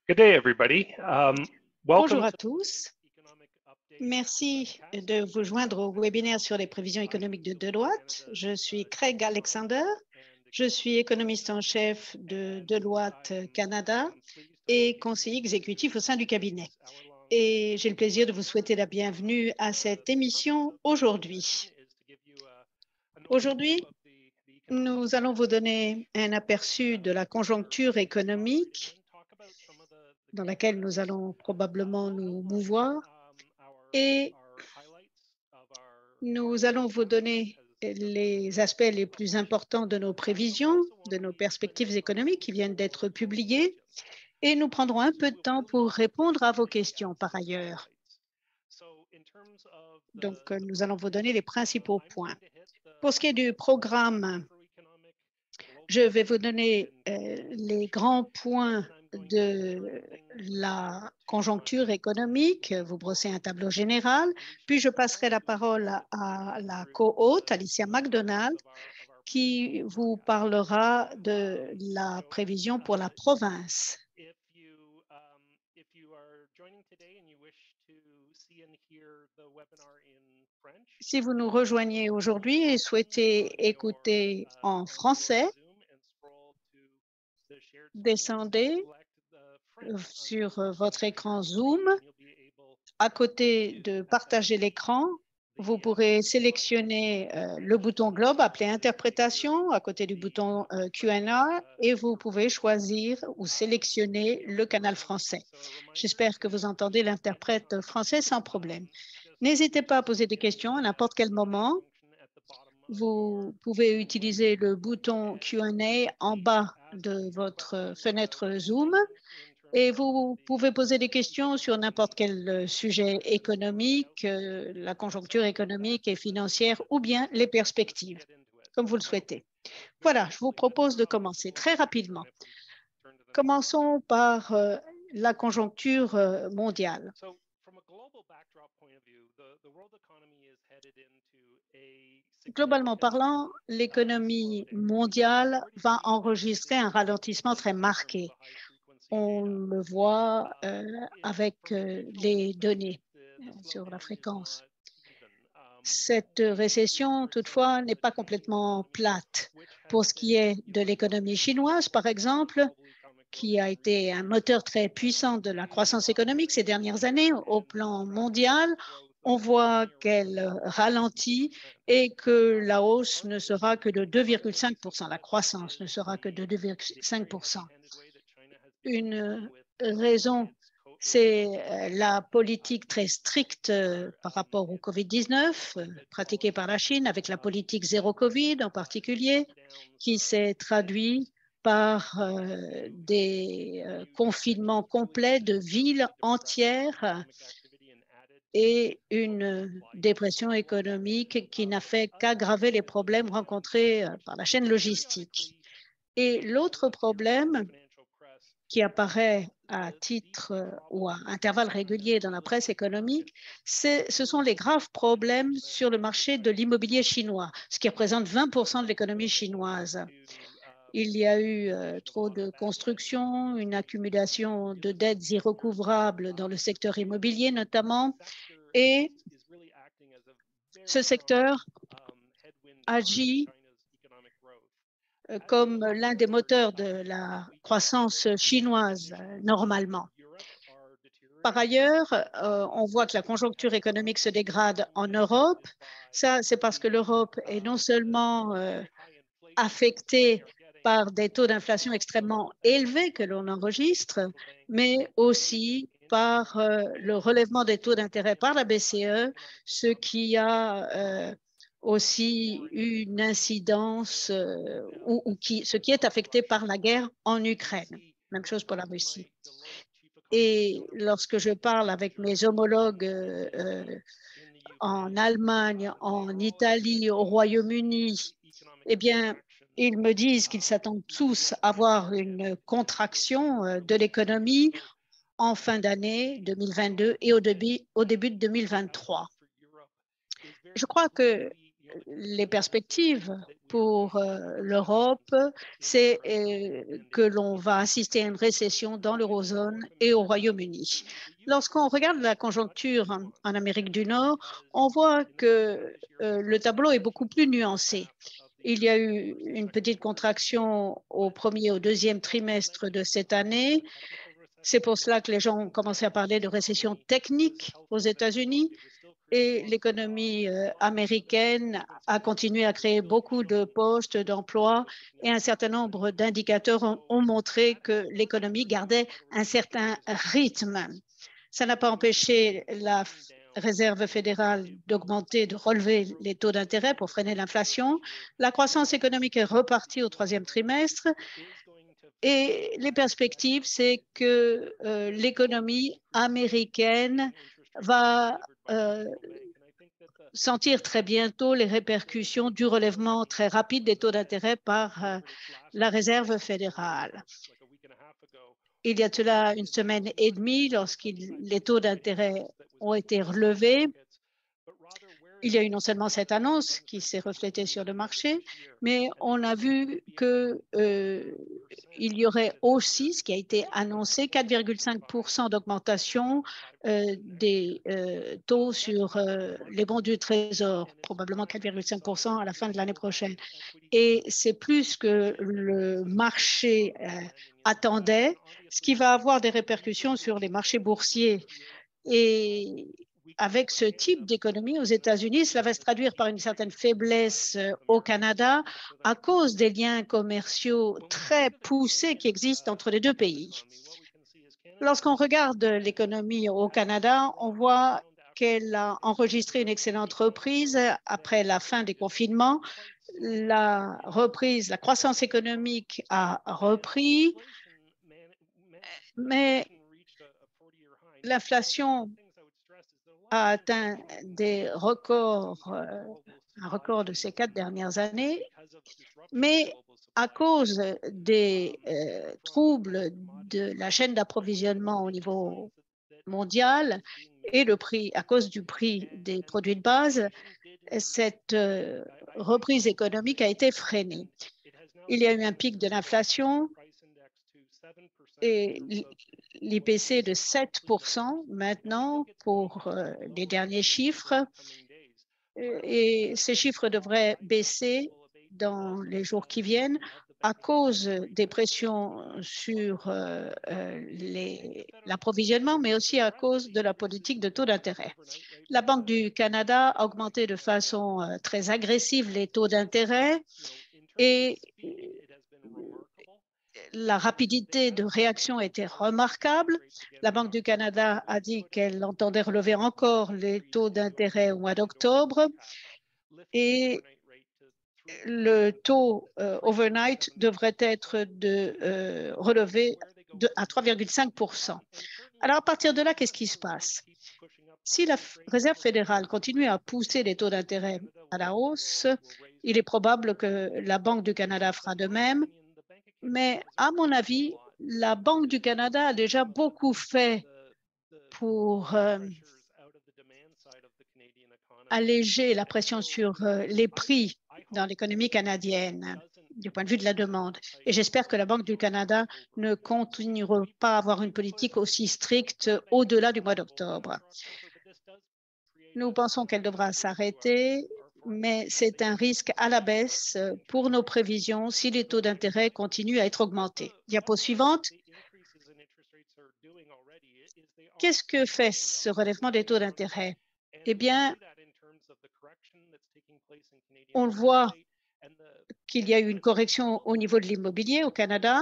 Good day, everybody. Bonjour Welcome à to tous. Merci de vous joindre au webinaire sur les prévisions économiques de Deloitte. Je suis Craig Alexander. Je suis économiste en chef de Deloitte Canada et conseiller exécutif au sein du cabinet. Et j'ai le plaisir de vous souhaiter la bienvenue à cette émission aujourd'hui. Aujourd'hui, nous allons vous donner un aperçu de la conjoncture économique dans laquelle nous allons probablement nous mouvoir et nous allons vous donner les aspects les plus importants de nos prévisions, de nos perspectives économiques qui viennent d'être publiées et nous prendrons un peu de temps pour répondre à vos questions par ailleurs. Donc, nous allons vous donner les principaux points. Pour ce qui est du programme, je vais vous donner les grands points de la conjoncture économique, vous brossez un tableau général, puis je passerai la parole à la co-hôte, Alicia McDonald, qui vous parlera de la prévision pour la province. Si vous nous rejoignez aujourd'hui et souhaitez écouter en français, descendez sur votre écran Zoom. À côté de partager l'écran, vous pourrez sélectionner le bouton globe appelé interprétation à côté du bouton Q&A et vous pouvez choisir ou sélectionner le canal français. J'espère que vous entendez l'interprète français sans problème. N'hésitez pas à poser des questions à n'importe quel moment. Vous pouvez utiliser le bouton Q&A en bas de votre fenêtre Zoom et vous pouvez poser des questions sur n'importe quel sujet économique, la conjoncture économique et financière ou bien les perspectives, comme vous le souhaitez. Voilà, je vous propose de commencer très rapidement. Commençons par la conjoncture mondiale. Globalement parlant, l'économie mondiale va enregistrer un ralentissement très marqué. On le voit avec les données sur la fréquence. Cette récession, toutefois, n'est pas complètement plate. Pour ce qui est de l'économie chinoise, par exemple, qui a été un moteur très puissant de la croissance économique ces dernières années au plan mondial, on voit qu'elle ralentit et que la hausse ne sera que de 2,5%. La croissance ne sera que de 2,5%. Une raison, c'est la politique très stricte par rapport au COVID-19 pratiquée par la Chine, avec la politique zéro Covid en particulier, qui s'est traduit par des confinements complets de villes entières et une dépression économique qui n'a fait qu'aggraver les problèmes rencontrés par la chaîne logistique. Et l'autre problème qui apparaît à titre ou à intervalles réguliers dans la presse économique, ce sont les graves problèmes sur le marché de l'immobilier chinois, ce qui représente 20% de l'économie chinoise. Il y a eu trop de construction, une accumulation de dettes irrecouvrables dans le secteur immobilier notamment, et ce secteur agit comme l'un des moteurs de la croissance chinoise normalement. Par ailleurs, on voit que la conjoncture économique se dégrade en Europe. Ça, c'est parce que l'Europe est non seulement affectée par des taux d'inflation extrêmement élevés que l'on enregistre, mais aussi par le relèvement des taux d'intérêt par la BCE, ce qui a aussi une incidence ce qui est affecté par la guerre en Ukraine. Même chose pour la Russie. Et lorsque je parle avec mes homologues en Allemagne, en Italie, au Royaume-Uni, eh bien, ils me disent qu'ils s'attendent tous à voir une contraction de l'économie en fin d'année 2022 et au début de 2023. Je crois que les perspectives pour l'Europe, c'est que l'on va assister à une récession dans l'eurozone et au Royaume-Uni. Lorsqu'on regarde la conjoncture en Amérique du Nord, on voit que le tableau est beaucoup plus nuancé. Il y a eu une petite contraction au premier et au deuxième trimestre de cette année. C'est pour cela que les gens ont commencé à parler de récession technique aux États-Unis. Et l'économie américaine a continué à créer beaucoup de postes d'emploi et un certain nombre d'indicateurs ont montré que l'économie gardait un certain rythme. Ça n'a pas empêché la Réserve fédérale d'augmenter, de relever les taux d'intérêt pour freiner l'inflation. La croissance économique est repartie au troisième trimestre et les perspectives, c'est que l'économie américaine va sentir très bientôt les répercussions du relèvement très rapide des taux d'intérêt par la Réserve fédérale. Il y a cela une semaine et demie, lorsque les taux d'intérêt ont été relevés, il y a eu non seulement cette annonce qui s'est reflétée sur le marché, mais on a vu que il y aurait aussi, ce qui a été annoncé, 4,5% d'augmentation des taux sur les bons du Trésor, probablement 4,5% à la fin de l'année prochaine. Et c'est plus que le marché attendait, ce qui va avoir des répercussions sur les marchés boursiers. Et avec ce type d'économie aux États-Unis, cela va se traduire par une certaine faiblesse au Canada à cause des liens commerciaux très poussés qui existent entre les deux pays. Lorsqu'on regarde l'économie au Canada, on voit qu'elle a enregistré une excellente reprise après la fin des confinements. La croissance économique a repris, mais l'inflation a atteint des records, un record de ces 4 dernières années, mais à cause des troubles de la chaîne d'approvisionnement au niveau mondial et à cause du prix des produits de base, cette reprise économique a été freinée. Il y a eu un pic de l'inflation et l'IPC de 7% maintenant pour les derniers chiffres. Et ces chiffres devraient baisser dans les jours qui viennent à cause des pressions sur l'approvisionnement, mais aussi à cause de la politique de taux d'intérêt. La Banque du Canada a augmenté de façon très agressive les taux d'intérêt et la rapidité de réaction était remarquable. La Banque du Canada a dit qu'elle entendait relever encore les taux d'intérêt au mois d'octobre et le taux overnight devrait être relevé à 3,5%. Alors, à partir de là, qu'est-ce qui se passe? Si la Réserve fédérale continue à pousser les taux d'intérêt à la hausse, il est probable que la Banque du Canada fera de même. Mais à mon avis, la Banque du Canada a déjà beaucoup fait pour alléger la pression sur les prix dans l'économie canadienne du point de vue de la demande. Et j'espère que la Banque du Canada ne continuera pas à avoir une politique aussi stricte au-delà du mois d'octobre. Nous pensons qu'elle devra s'arrêter, mais c'est un risque à la baisse pour nos prévisions si les taux d'intérêt continuent à être augmentés. Diapo suivante. Qu'est-ce que fait ce relèvement des taux d'intérêt? Eh bien, on voit qu'il y a eu une correction au niveau de l'immobilier au Canada,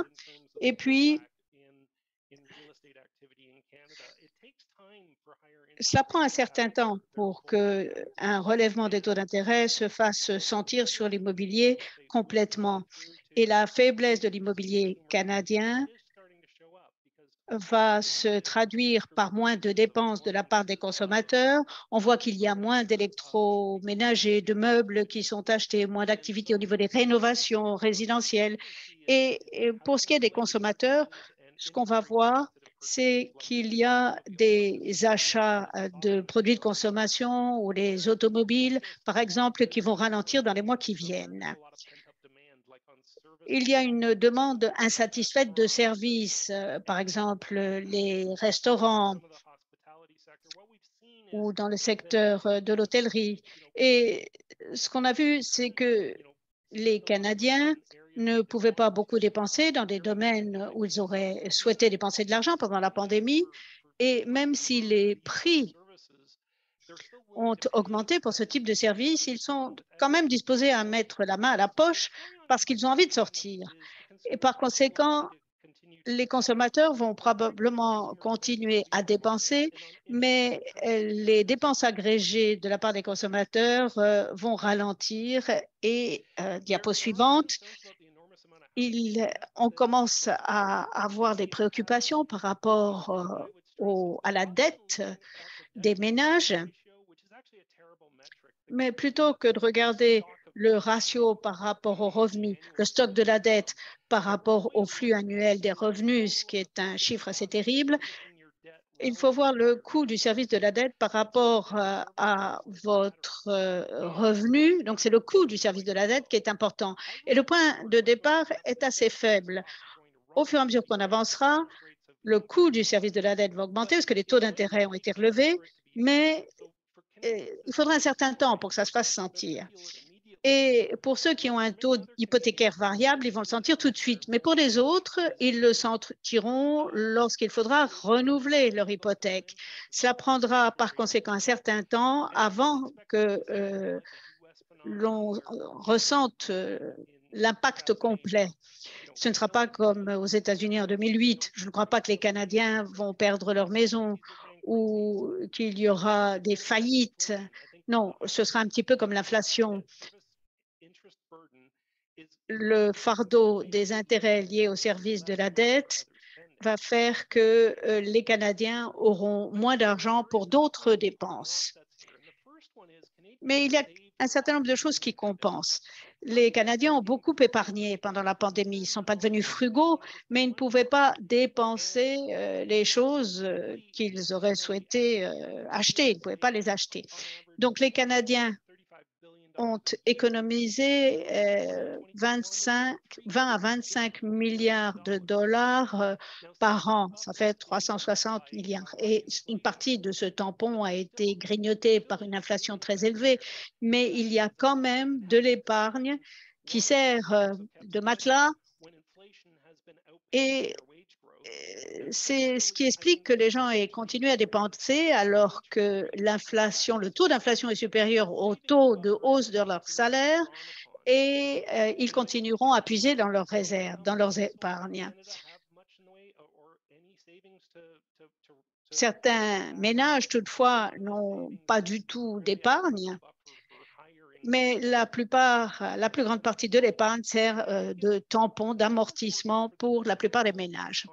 et puis cela prend un certain temps pour qu'un relèvement des taux d'intérêt se fasse sentir sur l'immobilier complètement. Et la faiblesse de l'immobilier canadien va se traduire par moins de dépenses de la part des consommateurs. On voit qu'il y a moins d'électroménagers, de meubles qui sont achetés, moins d'activités au niveau des rénovations résidentielles. Et pour ce qui est des consommateurs, ce qu'on va voir, c'est qu'il y a des achats de produits de consommation ou les automobiles, par exemple, qui vont ralentir dans les mois qui viennent. il y a une demande insatisfaite de services, par exemple les restaurants ou dans le secteur de l'hôtellerie. Et ce qu'on a vu, c'est que les Canadiens ne pouvaient pas beaucoup dépenser dans des domaines où ils auraient souhaité dépenser de l'argent pendant la pandémie. Et même si les prix ont augmenté pour ce type de service, ils sont quand même disposés à mettre la main à la poche parce qu'ils ont envie de sortir. Et par conséquent, les consommateurs vont probablement continuer à dépenser, mais les dépenses agrégées de la part des consommateurs vont ralentir. Et diapo suivante, on commence à avoir des préoccupations par rapport à la dette des ménages. Mais plutôt que de regarder le ratio par rapport aux revenus, le stock de la dette par rapport au flux annuel des revenus, ce qui est un chiffre assez terrible, il faut voir le coût du service de la dette par rapport à votre revenu. Donc, c'est le coût du service de la dette qui est important. Et le point de départ est assez faible. Au fur et à mesure qu'on avancera, le coût du service de la dette va augmenter parce que les taux d'intérêt ont été relevés, mais il faudra un certain temps pour que ça se fasse sentir. Et pour ceux qui ont un taux hypothécaire variable, ils vont le sentir tout de suite. Mais pour les autres, ils le sentiront lorsqu'il faudra renouveler leur hypothèque. Cela prendra par conséquent un certain temps avant que l'on ressente l'impact complet. Ce ne sera pas comme aux États-Unis en 2008. Je ne crois pas que les Canadiens vont perdre leur maison ou qu'il y aura des faillites. Non, ce sera un petit peu comme l'inflation. Le fardeau des intérêts liés au service de la dette va faire que les Canadiens auront moins d'argent pour d'autres dépenses. Mais il y a un certain nombre de choses qui compensent. Les Canadiens ont beaucoup épargné pendant la pandémie. Ils ne sont pas devenus frugaux, mais ils ne pouvaient pas dépenser les choses qu'ils auraient souhaité acheter. Ils ne pouvaient pas les acheter. Donc, les Canadiens ont économisé 20 à 25 milliards de dollars par an. Ça fait 360 milliards. Et une partie de ce tampon a été grignotée par une inflation très élevée, mais il y a quand même de l'épargne qui sert de matelas et c'est ce qui explique que les gens aient continué à dépenser alors que l'inflation, le taux d'inflation est supérieur au taux de hausse de leur salaire et ils continueront à puiser dans leurs réserves, dans leurs épargnes. Certains ménages, toutefois, n'ont pas du tout d'épargne, mais la plus grande partie de l'épargne sert de tampon, d'amortissement pour la plupart des ménages.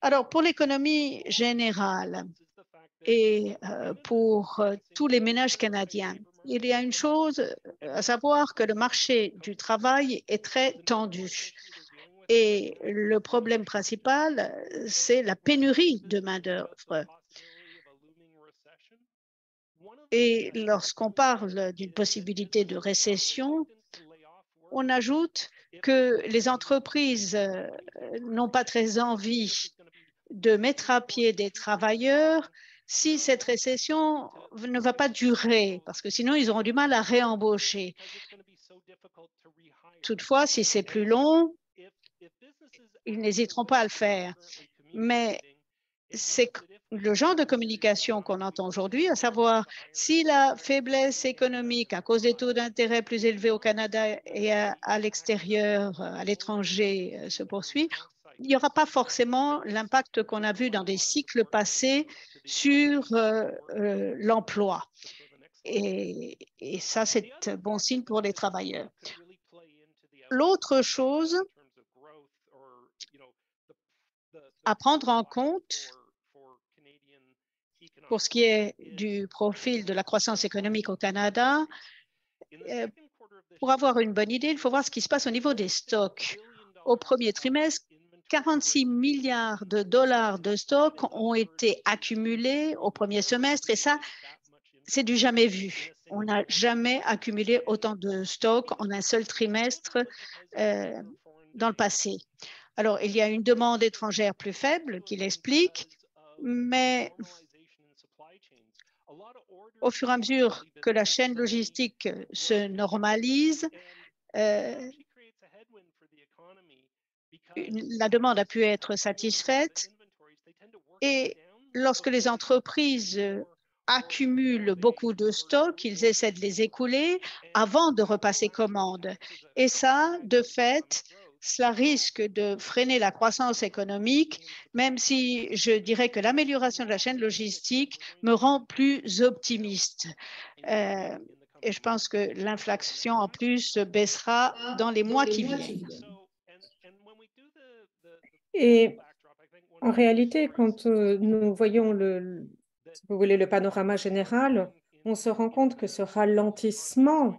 Alors, pour l'économie générale et pour tous les ménages canadiens, il y a une chose à savoir que le marché du travail est très tendu. Et le problème principal, c'est la pénurie de main-d'œuvre. Et lorsqu'on parle d'une possibilité de récession, on ajoute que les entreprises n'ont pas très envie de mettre à pied des travailleurs si cette récession ne va pas durer, parce que sinon ils auront du mal à réembaucher. Toutefois, si c'est plus long, ils n'hésiteront pas à le faire. Mais c'est le genre de communication qu'on entend aujourd'hui, à savoir si la faiblesse économique à cause des taux d'intérêt plus élevés au Canada et à l'extérieur, à l'étranger, se poursuit, il n'y aura pas forcément l'impact qu'on a vu dans des cycles passés sur l'emploi. Et ça, c'est bon signe pour les travailleurs. L'autre chose à prendre en compte pour ce qui est du profil de la croissance économique au Canada, pour avoir une bonne idée, il faut voir ce qui se passe au niveau des stocks. Au premier trimestre, 46 milliards de dollars de stocks ont été accumulés au premier semestre et ça, c'est du jamais vu. On n'a jamais accumulé autant de stocks en un seul trimestre dans le passé. Alors, il y a une demande étrangère plus faible qui l'explique, mais au fur et à mesure que la chaîne logistique se normalise, la demande a pu être satisfaite et lorsque les entreprises accumulent beaucoup de stocks, ils essaient de les écouler avant de repasser commande. Et ça, de fait, cela risque de freiner la croissance économique, même si je dirais que l'amélioration de la chaîne logistique me rend plus optimiste. Et je pense que l'inflation, en plus, baissera dans les mois qui viennent. Et en réalité, quand nous voyons si vous voulez, le panorama général, on se rend compte que ce ralentissement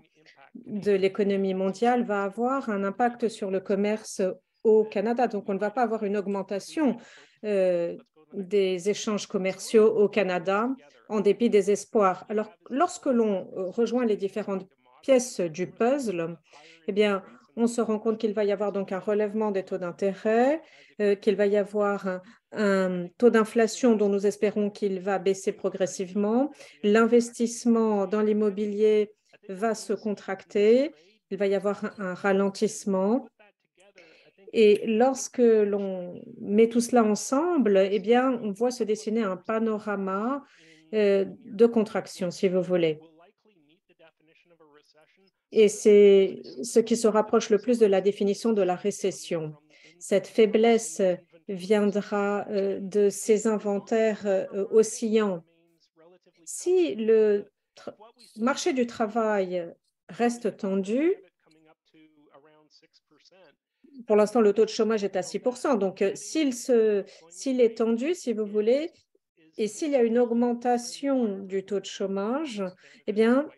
de l'économie mondiale va avoir un impact sur le commerce au Canada. Donc, on ne va pas avoir une augmentation des échanges commerciaux au Canada en dépit des espoirs. Alors, lorsque l'on rejoint les différentes pièces du puzzle, eh bien, on se rend compte qu'il va y avoir donc un relèvement des taux d'intérêt, qu'il va y avoir un taux d'inflation dont nous espérons qu'il va baisser progressivement. L'investissement dans l'immobilier va se contracter, il va y avoir un ralentissement. Et lorsque l'on met tout cela ensemble, eh bien, on voit se dessiner un panorama de contraction, si vous voulez. Et c'est ce qui se rapproche le plus de la définition de la récession. Cette faiblesse viendra de ces inventaires oscillants. Si le marché du travail reste tendu, pour l'instant, le taux de chômage est à 6%. Donc, s'il est tendu, si vous voulez, et s'il y a une augmentation du taux de chômage, eh bien,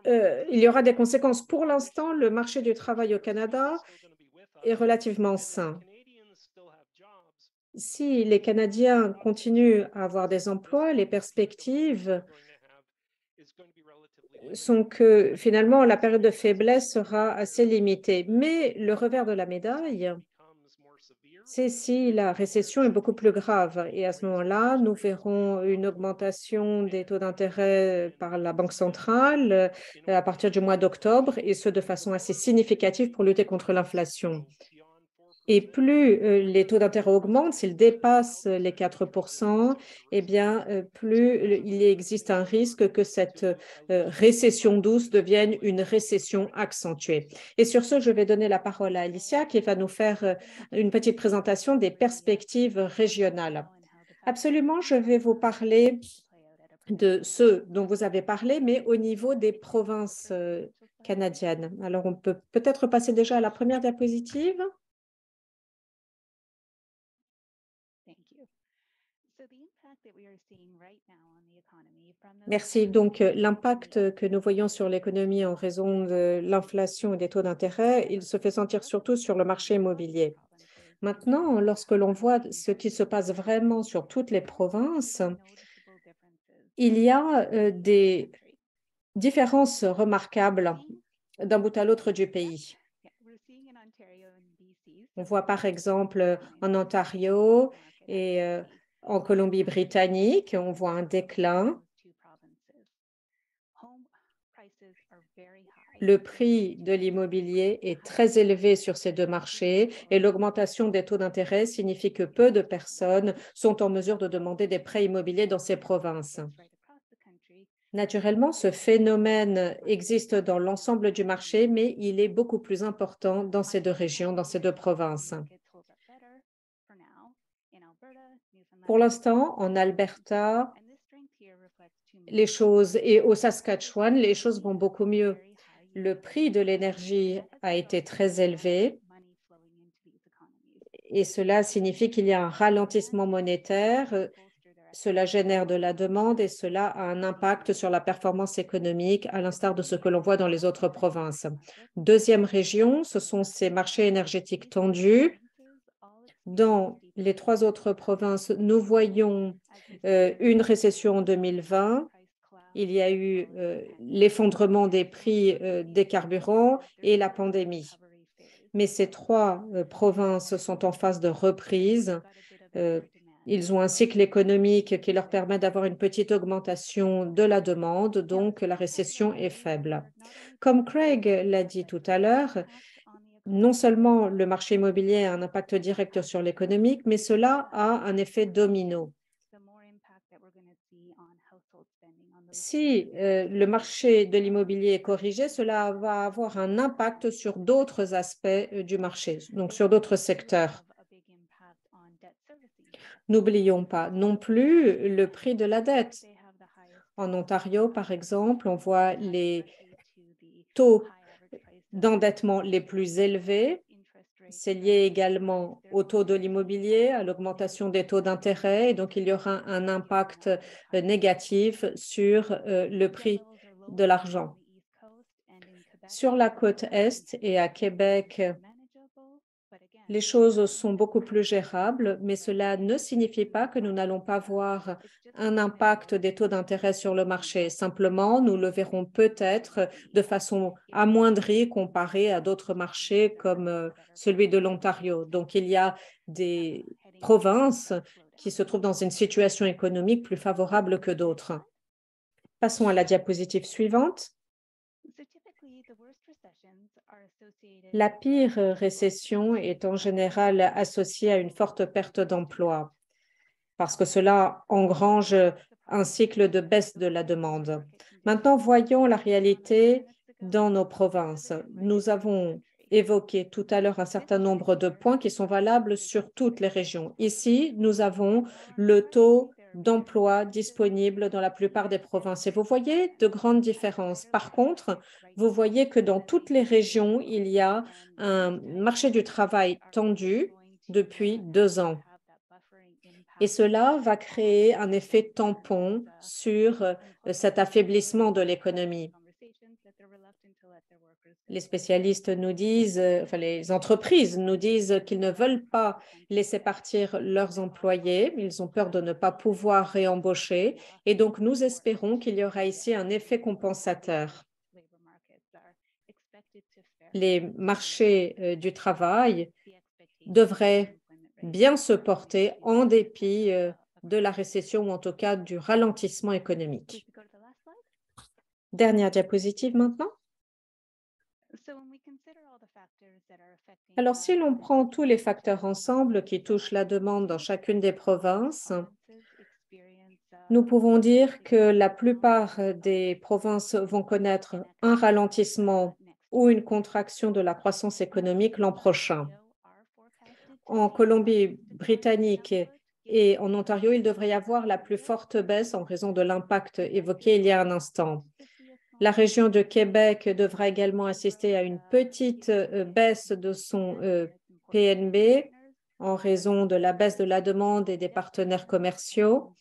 il y aura des conséquences. Pour l'instant, le marché du travail au Canada est relativement sain. Si les Canadiens continuent à avoir des emplois, les perspectives sont que finalement la période de faiblesse sera assez limitée. Mais le revers de la médaille, c'est si la récession est beaucoup plus grave. Et à ce moment-là, nous verrons une augmentation des taux d'intérêt par la Banque centrale à partir du mois d'octobre, et ce de façon assez significative pour lutter contre l'inflation. Et plus les taux d'intérêt augmentent, s'ils dépassent les 4%, eh bien, plus il existe un risque que cette récession douce devienne une récession accentuée. Et sur ce, je vais donner la parole à Alicia qui va nous faire une petite présentation des perspectives régionales. Absolument, je vais vous parler de ceux dont vous avez parlé, mais au niveau des provinces canadiennes. Alors, on peut peut-être passer déjà à la première diapositive. Merci. Donc, l'impact que nous voyons sur l'économie en raison de l'inflation et des taux d'intérêt, il se fait sentir surtout sur le marché immobilier. Maintenant, lorsque l'on voit ce qui se passe vraiment sur toutes les provinces, il y a des différences remarquables d'un bout à l'autre du pays. On voit par exemple en Ontario et en Colombie-Britannique, on voit un déclin. Le prix de l'immobilier est très élevé sur ces deux marchés et l'augmentation des taux d'intérêt signifie que peu de personnes sont en mesure de demander des prêts immobiliers dans ces provinces. Naturellement, ce phénomène existe dans l'ensemble du marché, mais il est beaucoup plus important dans ces deux régions, dans ces deux provinces. Pour l'instant, en Alberta, et au Saskatchewan, les choses vont beaucoup mieux. Le prix de l'énergie a été très élevé et cela signifie qu'il y a un ralentissement monétaire. Cela génère de la demande et cela a un impact sur la performance économique, à l'instar de ce que l'on voit dans les autres provinces. Deuxième région, ce sont ces marchés énergétiques tendus. Dans les trois autres provinces, nous voyons une récession en 2020 Il y a eu l'effondrement des prix des carburants et la pandémie. Mais ces trois provinces sont en phase de reprise. Ils ont un cycle économique qui leur permet d'avoir une petite augmentation de la demande, donc la récession est faible. Comme Craig l'a dit tout à l'heure, non seulement le marché immobilier a un impact direct sur l'économie, mais cela a un effet domino. Si le marché de l'immobilier est corrigé, cela va avoir un impact sur d'autres aspects du marché, donc sur d'autres secteurs. N'oublions pas non plus le prix de la dette. En Ontario, par exemple, on voit les taux d'endettement les plus élevés. C'est lié également au taux de l'immobilier, à l'augmentation des taux d'intérêt, et donc il y aura un impact négatif sur le prix de l'argent. Sur la côte Est et à Québec, les choses sont beaucoup plus gérables, mais cela ne signifie pas que nous n'allons pas voir un impact des taux d'intérêt sur le marché. Simplement, nous le verrons peut-être de façon amoindrie comparée à d'autres marchés comme celui de l'Ontario. Donc, il y a des provinces qui se trouvent dans une situation économique plus favorable que d'autres. Passons à la diapositive suivante. La pire récession est en général associée à une forte perte d'emploi parce que cela engrange un cycle de baisse de la demande. Maintenant, voyons la réalité dans nos provinces. Nous avons évoqué tout à l'heure un certain nombre de points qui sont valables sur toutes les régions. Ici, nous avons le taux d'emploi disponible dans la plupart des provinces. Et vous voyez de grandes différences. Par contre, vous voyez que dans toutes les régions, il y a un marché du travail tendu depuis 2 ans. Et cela va créer un effet tampon sur cet affaiblissement de l'économie. Les spécialistes nous disent, enfin les entreprises nous disent qu'ils ne veulent pas laisser partir leurs employés, ils ont peur de ne pas pouvoir réembaucher et donc nous espérons qu'il y aura ici un effet compensateur. Les marchés du travail devraient bien se porter en dépit de la récession ou en tout cas du ralentissement économique. Dernière diapositive maintenant. Alors, si l'on prend tous les facteurs ensemble qui touchent la demande dans chacune des provinces, nous pouvons dire que la plupart des provinces vont connaître un ralentissement ou une contraction de la croissance économique l'an prochain. En Colombie-Britannique et en Ontario, il devrait y avoir la plus forte baisse en raison de l'impact évoqué il y a un instant. La région de Québec devra également assister à une petite baisse de son PNB en raison de la baisse de la demande et des partenaires commerciaux,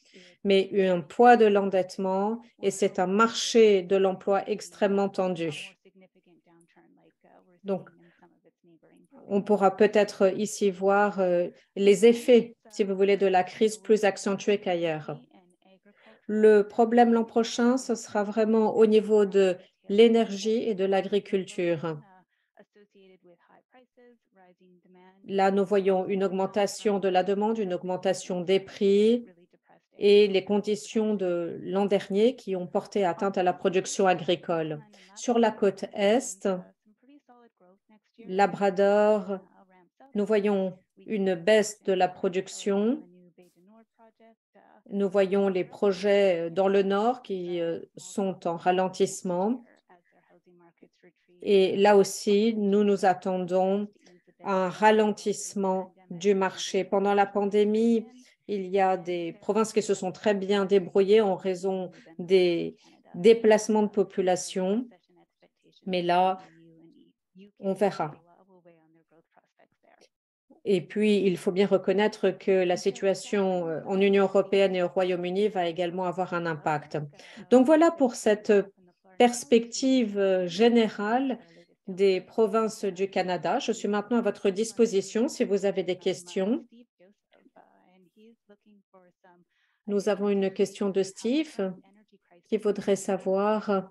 mais un poids de l'endettement et c'est un marché de l'emploi extrêmement tendu. Donc, on pourra peut-être ici voir les effets, si vous voulez, de la crise plus accentués qu'ailleurs. Le problème l'an prochain, ce sera vraiment au niveau de l'énergie et de l'agriculture. Là, nous voyons une augmentation de la demande, une augmentation des prix et les conditions de l'an dernier qui ont porté atteinte à la production agricole. Sur la côte Est, Labrador, nous voyons une baisse de la production. Nous voyons les projets dans le nord qui sont en ralentissement. Et là aussi, nous nous attendons à un ralentissement du marché. Pendant la pandémie, il y a des provinces qui se sont très bien débrouillées en raison des déplacements de population. Mais là, on verra. Et puis, il faut bien reconnaître que la situation en Union européenne et au Royaume-Uni va également avoir un impact. Donc voilà pour cette perspective générale des provinces du Canada. Je suis maintenant à votre disposition si vous avez des questions. Nous avons une question de Steve qui voudrait savoir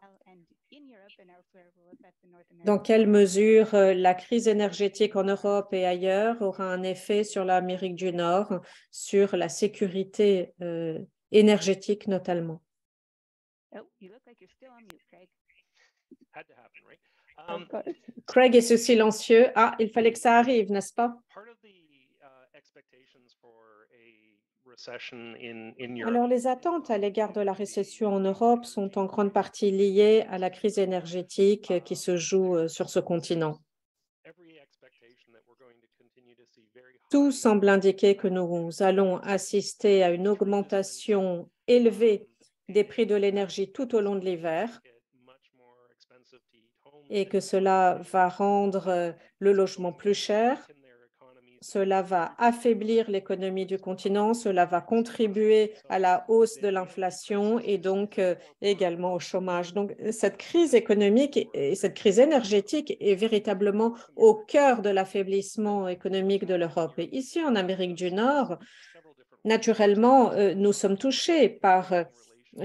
dans quelle mesure la crise énergétique en Europe et ailleurs aura un effet sur l'Amérique du Nord, sur la sécurité énergétique notamment. Craig est silencieux. Ah, il fallait que ça arrive, n'est-ce pas? Alors, les attentes à l'égard de la récession en Europe sont en grande partie liées à la crise énergétique qui se joue sur ce continent. Tout semble indiquer que nous allons assister à une augmentation élevée des prix de l'énergie tout au long de l'hiver et que cela va rendre le logement plus cher. Cela va affaiblir l'économie du continent, cela va contribuer à la hausse de l'inflation et donc également au chômage. Donc, cette crise économique et cette crise énergétique est véritablement au cœur de l'affaiblissement économique de l'Europe. Et ici, en Amérique du Nord, naturellement, nous sommes touchés par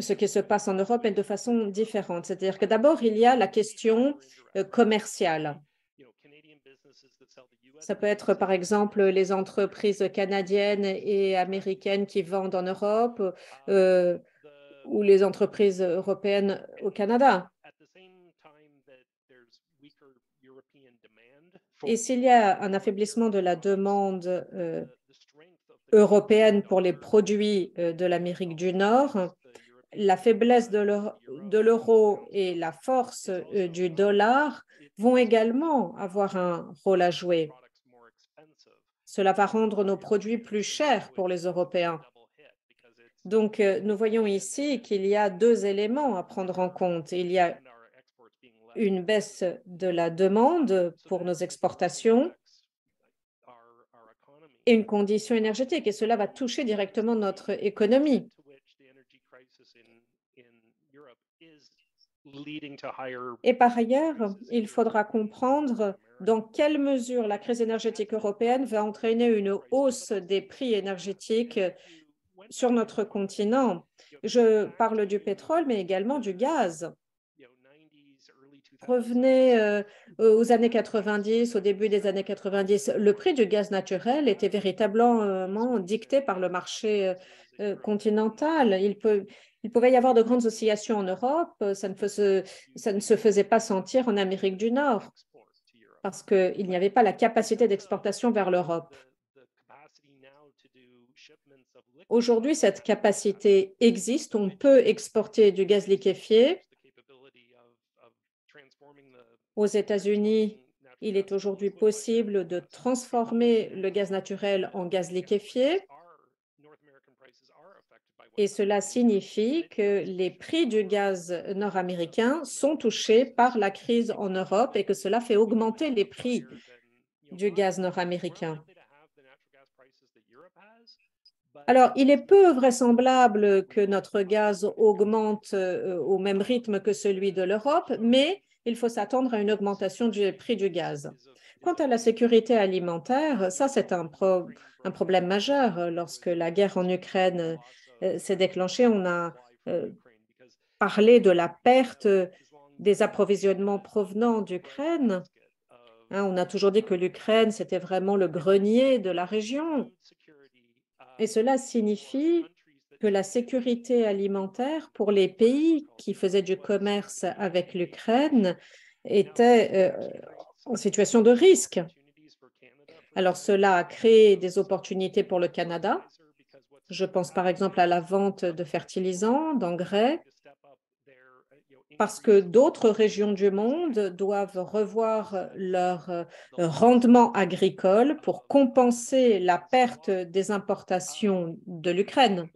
ce qui se passe en Europe, mais de façon différente. C'est-à-dire que d'abord, il y a la question commerciale. Ça peut être, par exemple, les entreprises canadiennes et américaines qui vendent en Europe ou les entreprises européennes au Canada. Et s'il y a un affaiblissement de la demande européenne pour les produits de l'Amérique du Nord, la faiblesse de l'euro et la force du dollar vont également avoir un rôle à jouer. Cela va rendre nos produits plus chers pour les Européens. Donc, nous voyons ici qu'il y a deux éléments à prendre en compte. Il y a une baisse de la demande pour nos exportations et une condition énergétique, et cela va toucher directement notre économie. Et par ailleurs, il faudra comprendre dans quelle mesure la crise énergétique européenne va entraîner une hausse des prix énergétiques sur notre continent. Je parle du pétrole, mais également du gaz. Revenez aux années 90, au début des années 90, le prix du gaz naturel était véritablement dicté par le marché continental. Il pouvait y avoir de grandes oscillations en Europe, ça ne se faisait pas sentir en Amérique du Nord parce qu'il n'y avait pas la capacité d'exportation vers l'Europe. Aujourd'hui, cette capacité existe, on peut exporter du gaz liquéfié. Aux États-Unis, il est aujourd'hui possible de transformer le gaz naturel en gaz liquéfié. Et cela signifie que les prix du gaz nord-américain sont touchés par la crise en Europe et que cela fait augmenter les prix du gaz nord-américain. Alors, il est peu vraisemblable que notre gaz augmente au même rythme que celui de l'Europe, mais il faut s'attendre à une augmentation du prix du gaz. Quant à la sécurité alimentaire, ça, c'est un problème majeur. Lorsque la guerre en Ukraine s'est déclenchée, on a parlé de la perte des approvisionnements provenant d'Ukraine. On a toujours dit que l'Ukraine, c'était vraiment le grenier de la région. Et cela signifie que la sécurité alimentaire pour les pays qui faisaient du commerce avec l'Ukraine était en situation de risque. Alors, cela a créé des opportunités pour le Canada. Je pense par exemple à la vente de fertilisants, d'engrais, parce que d'autres régions du monde doivent revoir leur rendement agricole pour compenser la perte des importations de l'Ukraine.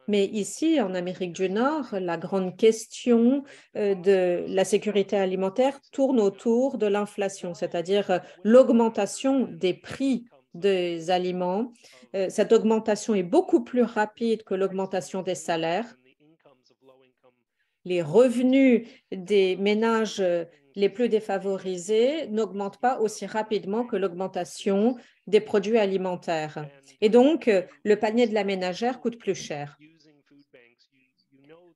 Mais ici, en Amérique du Nord, la grande question de la sécurité alimentaire tourne autour de l'inflation, c'est-à-dire l'augmentation des prix des aliments. Cette augmentation est beaucoup plus rapide que l'augmentation des salaires. Les revenus des ménages les plus défavorisés n'augmentent pas aussi rapidement que l'augmentation des produits alimentaires. Et donc, le panier de la ménagère coûte plus cher.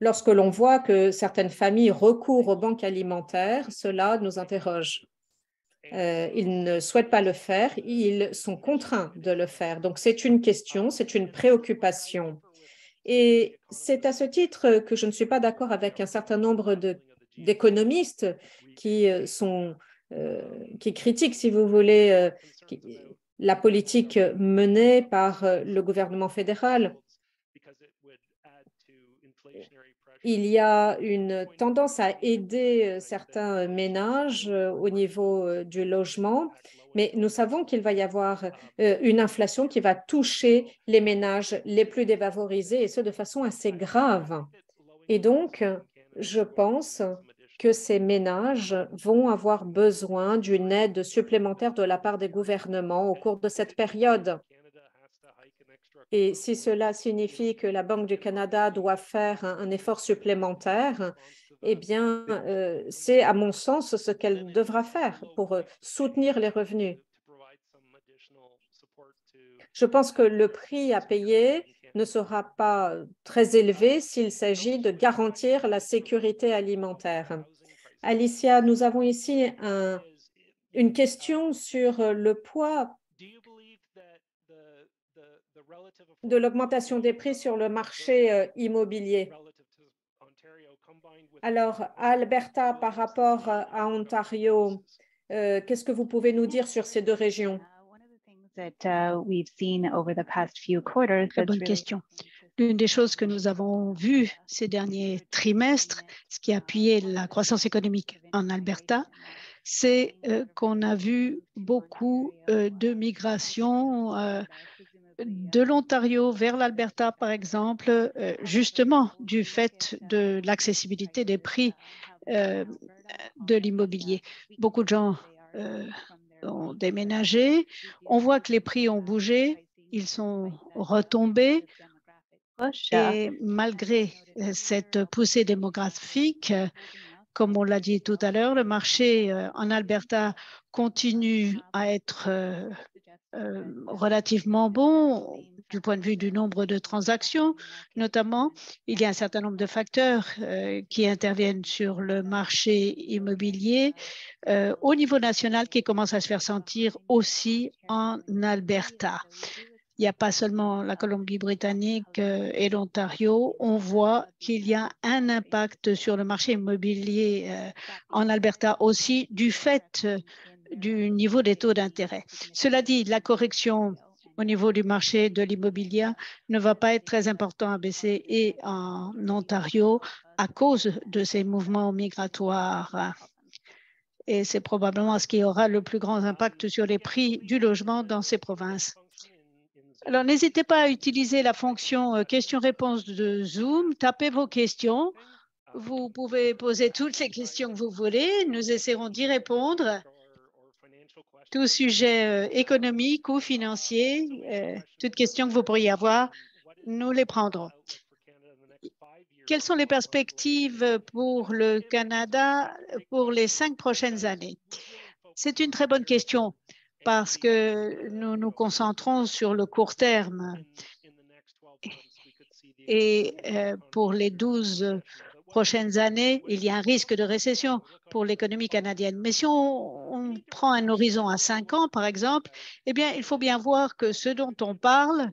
lorsque l'on voit que certaines familles recourent aux banques alimentaires, cela nous interroge. Ils ne souhaitent pas le faire, ils sont contraints de le faire. Donc, c'est une question, c'est une préoccupation. Et c'est à ce titre que je ne suis pas d'accord avec un certain nombre d'économistes qui qui critiquent, si vous voulez, la politique menée par le gouvernement fédéral. Il y a une tendance à aider certains ménages au niveau du logement, mais nous savons qu'il va y avoir une inflation qui va toucher les ménages les plus défavorisés et ce de façon assez grave. Et donc, je pense que ces ménages vont avoir besoin d'une aide supplémentaire de la part des gouvernements au cours de cette période. Et si cela signifie que la Banque du Canada doit faire un effort supplémentaire, eh bien, c'est à mon sens ce qu'elle devra faire pour soutenir les revenus. Je pense que le prix à payer ne sera pas très élevé s'il s'agit de garantir la sécurité alimentaire. Alicia, nous avons ici une question sur le poids de l'augmentation des prix sur le marché immobilier. Alors, à Alberta par rapport à Ontario, qu'est-ce que vous pouvez nous dire sur ces deux régions? Très bonne question. L'une des choses que nous avons vues ces derniers trimestres, ce qui a appuyé la croissance économique en Alberta, c'est qu'on a vu beaucoup de migration de l'Ontario vers l'Alberta, par exemple, justement du fait de l'accessibilité des prix de l'immobilier. Beaucoup de gens ont déménagé. On voit que les prix ont bougé, ils sont retombés. Et malgré cette poussée démographique, comme on l'a dit tout à l'heure, le marché en Alberta continue à être relativement bon du point de vue du nombre de transactions, notamment. Il y a un certain nombre de facteurs qui interviennent sur le marché immobilier au niveau national qui commencent à se faire sentir aussi en Alberta. Il n'y a pas seulement la Colombie-Britannique et l'Ontario. On voit qu'il y a un impact sur le marché immobilier en Alberta aussi du fait du niveau des taux d'intérêt. Cela dit, la correction au niveau du marché de l'immobilier ne va pas être très important à baisser et en Ontario à cause de ces mouvements migratoires. Et c'est probablement ce qui aura le plus grand impact sur les prix du logement dans ces provinces. Alors, n'hésitez pas à utiliser la fonction questions-réponses de Zoom. Tapez vos questions. Vous pouvez poser toutes les questions que vous voulez. Nous essaierons d'y répondre. Tout sujet économique ou financier, toutes questions que vous pourriez avoir, nous les prendrons. Quelles sont les perspectives pour le Canada pour les 5 prochaines années? C'est une très bonne question parce que nous nous concentrons sur le court terme. Et pour les 12 prochaines années, il y a un risque de récession pour l'économie canadienne. Mais si on prend un horizon à 5 ans, par exemple, eh bien, il faut bien voir que ce dont on parle,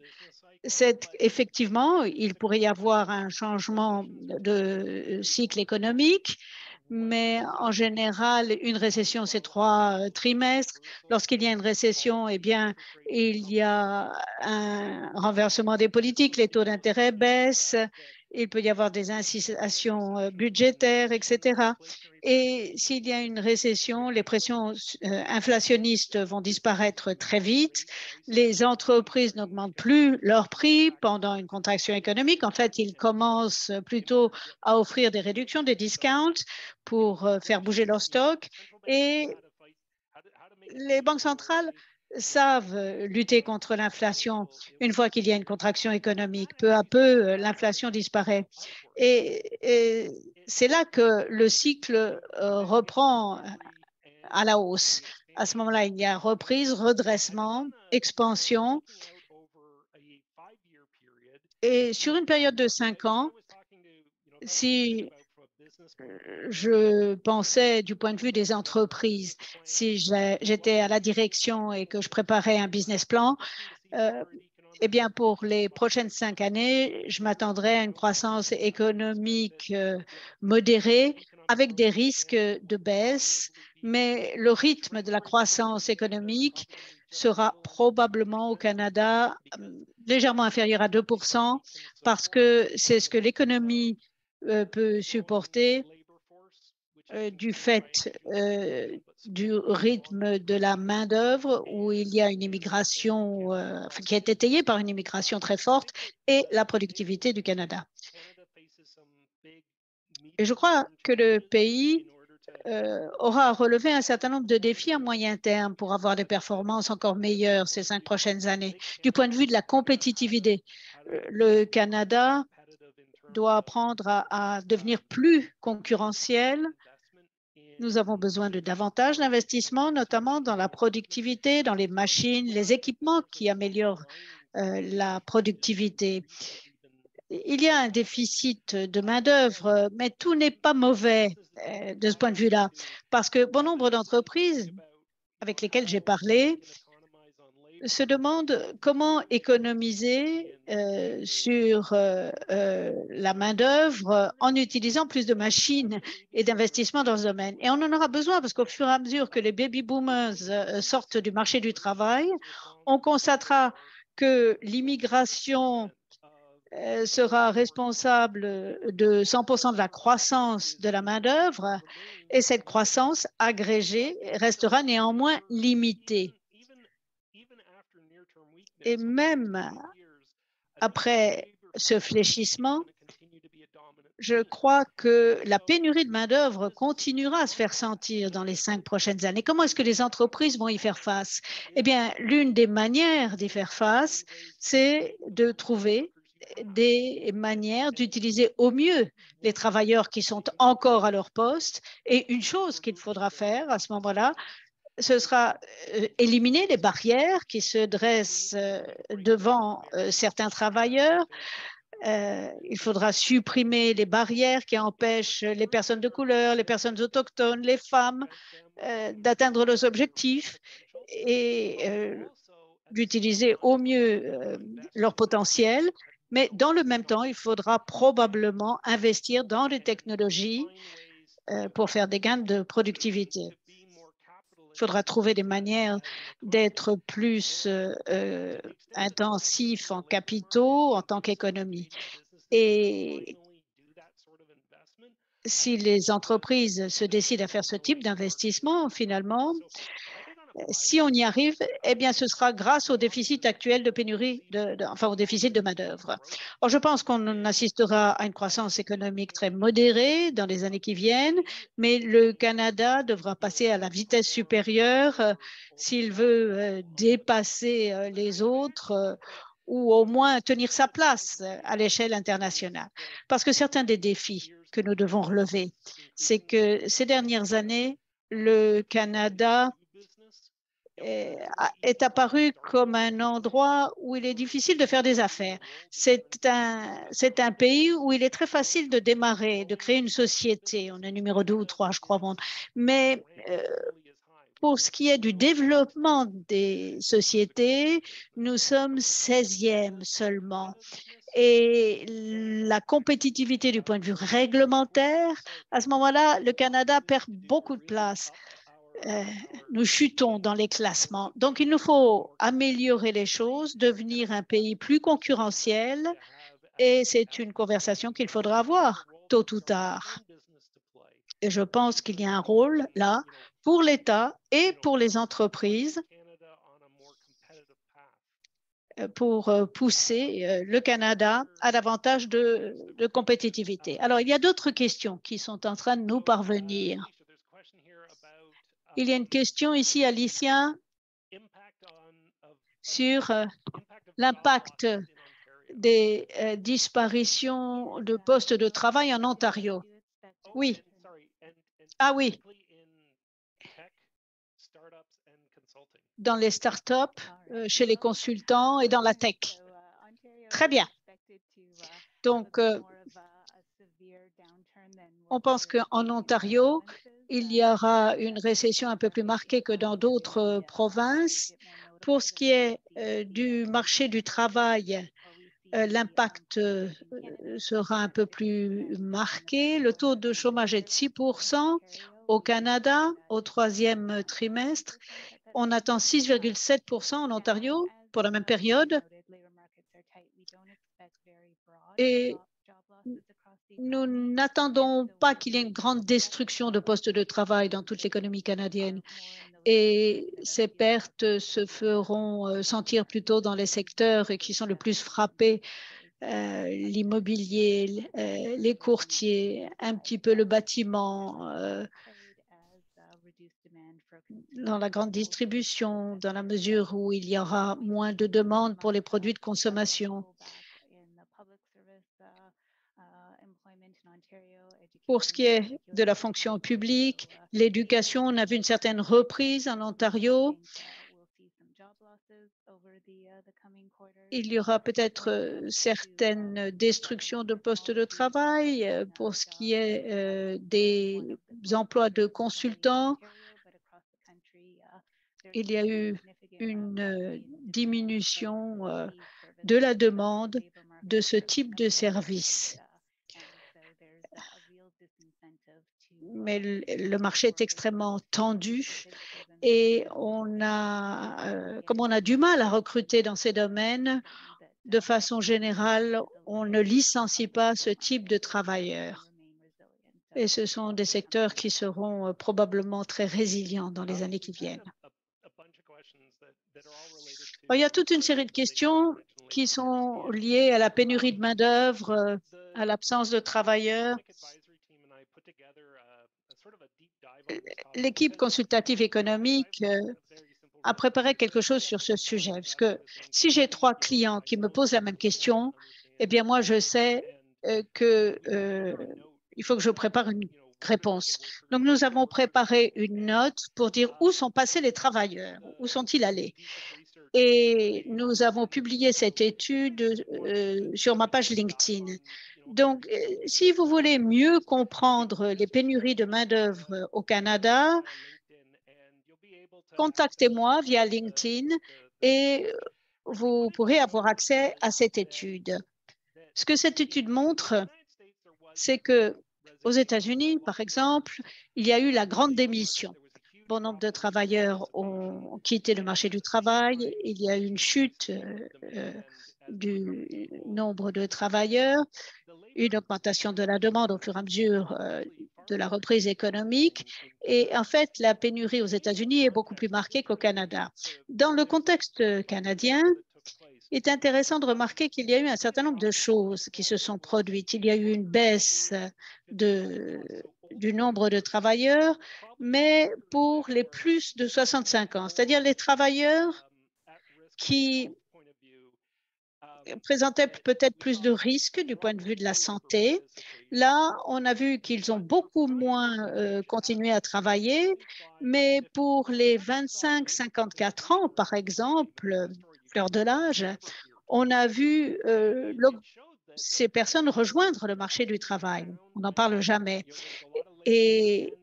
c'est effectivement, il pourrait y avoir un changement de cycle économique, mais en général, une récession, c'est 3 trimestres. Lorsqu'il y a une récession, eh bien, il y a un renversement des politiques, les taux d'intérêt baissent, il peut y avoir des incitations budgétaires, etc. Et s'il y a une récession, les pressions inflationnistes vont disparaître très vite. Les entreprises n'augmentent plus leurs prix pendant une contraction économique. En fait, ils commencent plutôt à offrir des réductions, des discounts pour faire bouger leur stock. Et les banques centrales savent lutter contre l'inflation une fois qu'il y a une contraction économique. Peu à peu, l'inflation disparaît. Et c'est là que le cycle reprend à la hausse. À ce moment-là, il y a reprise, redressement, expansion. Et sur une période de 5 ans, Si je pensais du point de vue des entreprises, si j'étais à la direction et que je préparais un business plan, eh bien, pour les prochaines 5 années, je m'attendrais à une croissance économique modérée avec des risques de baisse, mais le rythme de la croissance économique sera probablement au Canada légèrement inférieur à 2% parce que c'est ce que l'économie peut supporter du fait du rythme de la main-d'œuvre, où il y a une immigration qui est étayée par une immigration très forte, et la productivité du Canada. Et je crois que le pays aura à relever un certain nombre de défis à moyen terme pour avoir des performances encore meilleures ces 5 prochaines années. Du point de vue de la compétitivité, le Canada doit apprendre à devenir plus concurrentiel. Nous avons besoin de davantage d'investissements, notamment dans la productivité, dans les machines, les équipements qui améliorent la productivité. Il y a un déficit de main-d'œuvre, mais tout n'est pas mauvais de ce point de vue-là, parce que bon nombre d'entreprises avec lesquelles j'ai parlé se demandent comment économiser sur la main-d'œuvre en utilisant plus de machines et d'investissements dans ce domaine. Et on en aura besoin parce qu'au fur et à mesure que les baby-boomers sortent du marché du travail, on constatera que l'immigration sera responsable de 100% de la croissance de la main-d'œuvre et cette croissance agrégée restera néanmoins limitée. Et même après ce fléchissement, je crois que la pénurie de main-d'œuvre continuera à se faire sentir dans les 5 prochaines années. Comment est-ce que les entreprises vont y faire face? Eh bien, l'une des manières d'y faire face, c'est de trouver des manières d'utiliser au mieux les travailleurs qui sont encore à leur poste. Et une chose qu'il faudra faire à ce moment-là, ce sera éliminer les barrières qui se dressent devant certains travailleurs. Il faudra supprimer les barrières qui empêchent les personnes de couleur, les personnes autochtones, les femmes d'atteindre leurs objectifs et d'utiliser au mieux leur potentiel. Mais dans le même temps, il faudra probablement investir dans les technologies pour faire des gains de productivité. Il faudra trouver des manières d'être plus intensif en capitaux en tant qu'économie. Et si les entreprises se décident à faire ce type d'investissement, finalement, si on y arrive, eh bien, ce sera grâce au déficit actuel de pénurie, enfin au déficit de main-d'œuvre. Or, je pense qu'on assistera à une croissance économique très modérée dans les années qui viennent, mais le Canada devra passer à la vitesse supérieure s'il veut dépasser les autres ou au moins tenir sa place à l'échelle internationale. Parce que certains des défis que nous devons relever, c'est que ces dernières années, le Canada est apparu comme un endroit où il est difficile de faire des affaires. C'est un pays où il est très facile de démarrer, de créer une société. On est numéro 2 ou 3, je crois, au monde. Mais pour ce qui est du développement des sociétés, nous sommes 16e seulement. Et la compétitivité du point de vue réglementaire, à ce moment-là, le Canada perd beaucoup de place. Nous chutons dans les classements. Donc, il nous faut améliorer les choses, devenir un pays plus concurrentiel, et c'est une conversation qu'il faudra avoir tôt ou tard. Et je pense qu'il y a un rôle là pour l'État et pour les entreprises pour pousser le Canada à davantage de compétitivité. Alors, il y a d'autres questions qui sont en train de nous parvenir. Il y a une question ici, Alicia, sur l'impact des disparitions de postes de travail en Ontario. Oui. Ah oui. Dans les startups, chez les consultants et dans la tech. Très bien. Donc, On pense qu'en Ontario, il y aura une récession un peu plus marquée que dans d'autres provinces. Pour ce qui est du marché du travail, l'impact sera un peu plus marqué. Le taux de chômage est de 6% au Canada au troisième trimestre. On attend 6,7% en Ontario pour la même période. Et nous n'attendons pas qu'il y ait une grande destruction de postes de travail dans toute l'économie canadienne. Et ces pertes se feront sentir plutôt dans les secteurs qui sont le plus frappés, l'immobilier, les courtiers, un petit peu le bâtiment, dans la grande distribution, dans la mesure où il y aura moins de demandes pour les produits de consommation. Pour ce qui est de la fonction publique, l'éducation, on a vu une certaine reprise en Ontario. Il y aura peut-être certaines destructions de postes de travail pour ce qui est des emplois de consultants. Il y a eu une diminution de la demande de ce type de service. Mais le marché est extrêmement tendu et comme on a du mal à recruter dans ces domaines, de façon générale, on ne licencie pas ce type de travailleurs. Et ce sont des secteurs qui seront probablement très résilients dans les années qui viennent. Il y a toute une série de questions qui sont liées à la pénurie de main-d'œuvre, à l'absence de travailleurs. L'équipe consultative économique a préparé quelque chose sur ce sujet. Parce que si j'ai 3 clients qui me posent la même question, eh bien, moi, je sais qu'il faut que je prépare une réponse. Donc, nous avons préparé une note pour dire où sont passés les travailleurs, où sont-ils allés. Et nous avons publié cette étude sur ma page LinkedIn. Donc, si vous voulez mieux comprendre les pénuries de main-d'œuvre au Canada, contactez-moi via LinkedIn et vous pourrez avoir accès à cette étude. Ce que cette étude montre, c'est que aux États-Unis, par exemple, il y a eu la grande démission. Bon nombre de travailleurs ont quitté le marché du travail. Il y a eu une chute du nombre de travailleurs, une augmentation de la demande au fur et à mesure de la reprise économique. Et en fait, la pénurie aux États-Unis est beaucoup plus marquée qu'au Canada. Dans le contexte canadien, il est intéressant de remarquer qu'il y a eu un certain nombre de choses qui se sont produites. Il y a eu une baisse du nombre de travailleurs, mais pour les plus de 65 ans, c'est-à-dire les travailleurs qui présentaient peut-être plus de risques du point de vue de la santé. Là, on a vu qu'ils ont beaucoup moins continué à travailler, mais pour les 25-54 ans, par exemple, fleur de l'âge, on a vu ces personnes rejoindre le marché du travail. On n'en parle jamais. Et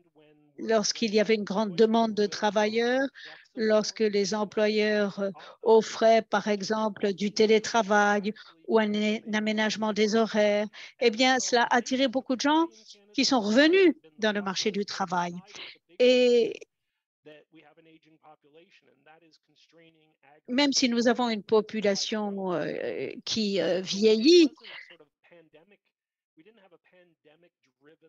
lorsqu'il y avait une grande demande de travailleurs, lorsque les employeurs offraient, par exemple, du télétravail ou un aménagement des horaires, eh bien, cela a attiré beaucoup de gens qui sont revenus dans le marché du travail. Et même si nous avons une population qui vieillit,